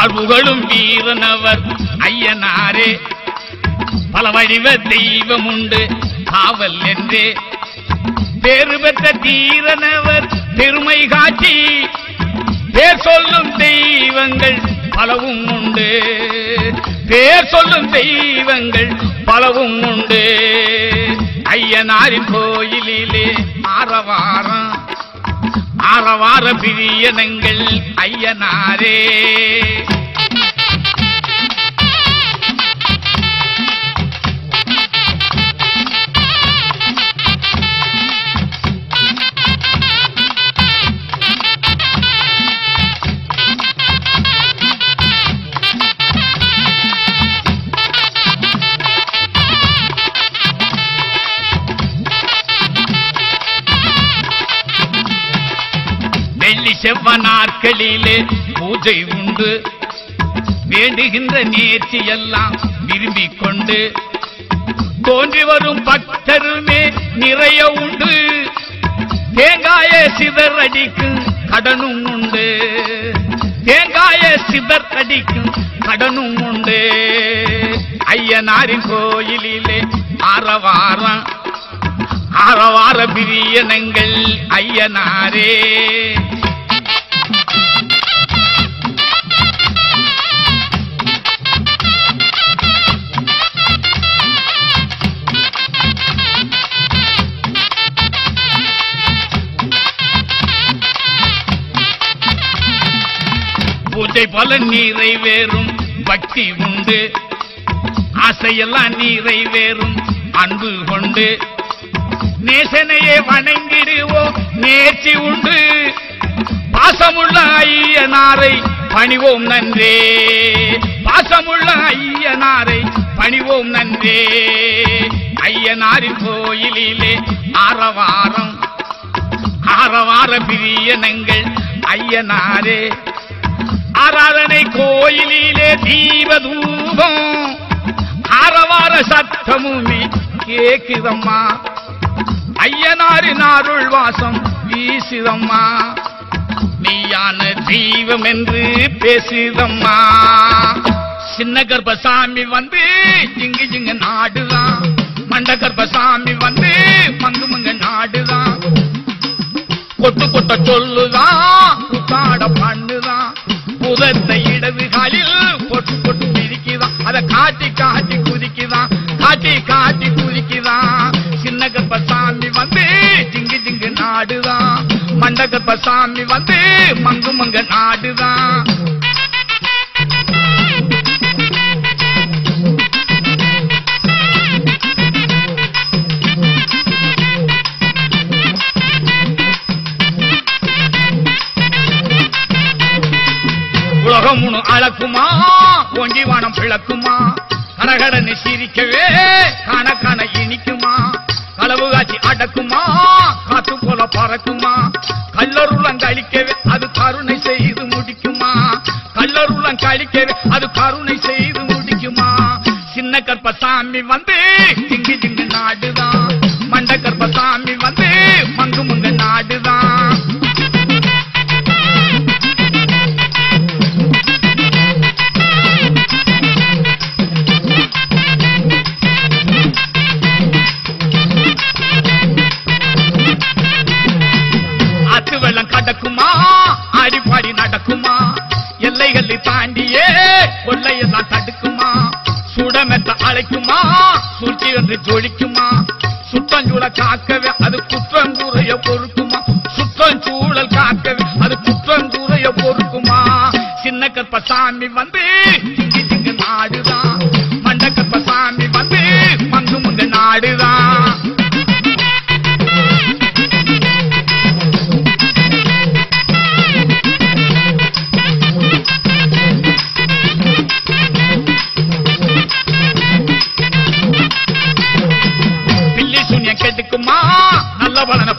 வாழ்வுகளும் வீரனவர் ஐயனாரே. பல வடிவ தெய்வம் உண்டு காவல் என்றே பேறு பெற்ற தீரனவர் பெருமை காட்சி. பேர் சொல்லும் தெய்வங்கள் பலவும் உண்டு, பேர் சொல்லும் தெய்வங்கள் பலவும் உண்டு. ஐயனாரின் கோயிலிலே ஆரவாரம் ஆரவார பிரியனங்கள் ஐயனாரே. வெள்ளி செவ்வ நாட்களிலே பூஜை உண்டு, வேண்டுகின்ற நேர்ச்சி எல்லாம் விரும்பிக் கொண்டு தோன்றி வரும் பக்தருமே நிறைய உண்டு. தேங்காய சிதர் அடிக்கும் கடனும் உண்டு, தேங்காய சிதர் அடிக்கும் கடனும் உண்டு. ஐயனாரின் கோயிலிலே ஆரவாரம் ஆரவார பிரியனங்கள் ஐயனாரே. பூஜை பலன் நிறைவேறும் பக்தி உண்டு, ஆசையெல்லாம் நிறைவேறும் அன்பு கொண்டு நேசனையே வணங்கிடுவோம் நேர்ச்சி உண்டு. பாசமுள்ள ஐயனாரை பணிவோம் நன்றே, பாசமுள்ள ஐயனாரை பணிவோம் நன்றே. ஐயனாரின் கோயிலிலே ஆரவாரம் ஆரவார பிரியனங்கள் ஐயனாரே. ஆராதனை கோயிலிலே தீபதூபம் ஆரவார சத்தமுமே கேக்குதம்மா. ஐயனாரின் அருள் வாசம் வீசுதம்மா, நீயான தெய்வம் என்று பேசுதம்மா. சின்ன கர்ப்பசாமி வந்து இங்கு இங்கு நாடுதான், மண்ட கர்ப்பசாமி வந்து மங்கு மங்க நாடுதான். கொட்டு கொட்ட சொல்லுதான் குத்தாட பண்ணுதான், புதத்த இடது காலில் பொட்டு பொட்டு பிரிக்குதான். அத காட்டி காட்டி குதிக்குதான், காட்டி காட்டி குதிக்குதான். சின்ன கர்ப்பசாமி வந்து ஜிங்கு ஜிங்கு நாடுதான், மண்ட கர்ப்பசாமி வந்து மங்கு மங்க நாடுதான். உலகம் முழு அளக்குமா ஒஞ்சி வானம் பிளக்குமா, கரகரன்னு சிரிக்கவே காண காண இனிக்குமா. களவு காட்சி அடக்குமா காத்து போல பறக்குமா, கல்லருளம் கழிக்கவே அது கருணை செய்து முடிக்குமா. கல்லருளம் கழிக்கவே அது கருணை செய்து முடிக்குமா. சின்ன கர்ப்பசாமி வந்து திங்கு திங்கு நாடுதான், மண்ட கர்ப்பசாமி வந்து மங்கு மங்கு நாடுதான். நடக்குமா அடிப்பாடி நடக்குமா, எல்லைகளை தாண்டியே கொள்ளையெல்லாம் தடுக்குமா. சுடமெத்த அழைக்குமா சூழ்ச்சி என்று ஜொலிக்குமா, சுற்றஞ்சூழ காக்கவே அது குற்றங்கூறைய பொறுக்குமா. சுற்றஞ்சூழல் காக்கவே அது குற்றங்கூறைய பொறுக்குமா. சின்ன கர்ப்பசாமி வந்து திங்கு திங்கு நாடுதான், மண்ட கர்ப்பசாமி வந்து மங்கு மங்கு நாடுதான். கெடுக்குமா நல்ல பலனை